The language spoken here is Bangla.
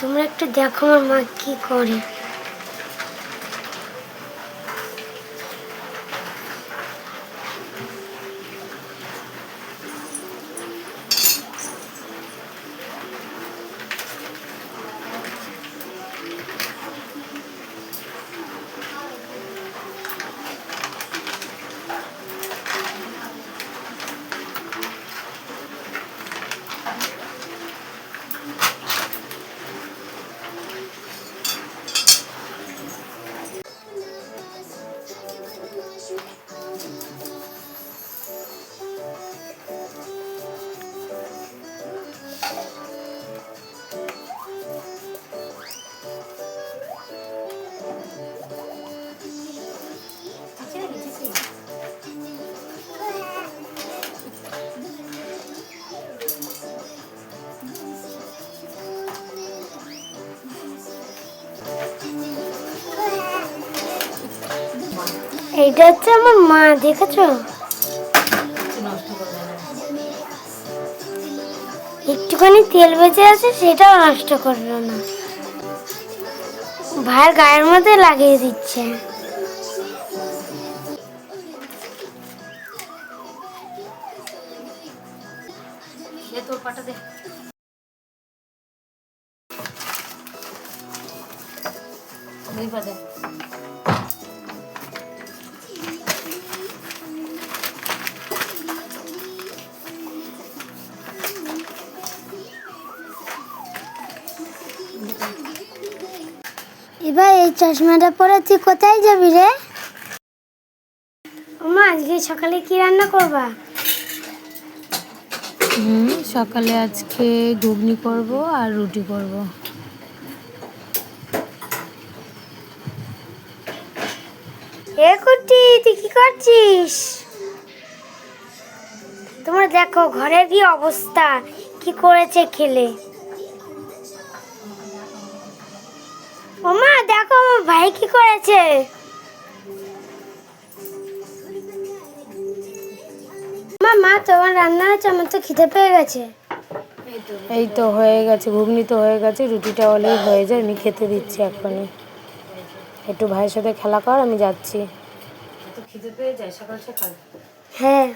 তোমরা একটু দেখো আমার মা কি করে। এইটা হচ্ছে আমার মা, দেখেছো? একটুখানি তেল বেঁচে আছে, সেটাও নষ্ট করলো না, ভাইয়ের গায়ের মধ্যে লাগিয়ে দিচ্ছে। তোর পাটা দে, দুই পা দে। এবার এই চশমাটা পরে তুই কোথায় যাবি রে? মা আজকে সকালে কি রান্না করবা? সকালে আজকে ঘুগনি করব আর রুটি করব। এ কুটি, তুই কি করছিস? তোমরা দেখো ঘরের কি অবস্থা, কি করেছে খেলে। ও মা দেখো আমার ভাই কি করেছে। মা তোমার রান্না হয়েছে, আমার তো খিদে পেয়ে গেছে। এই তো হয়ে গেছে, ঘুগনি তো হয়ে গেছে, রুটিটা হলেই হয়ে যায়। আমি খেতে দিচ্ছি এখনই। একটু ভাইয়ের সাথে খেলা কর, আমি যাচ্ছি। তো খিদে পেয়ে যায় সকাল সকাল। হ্যাঁ।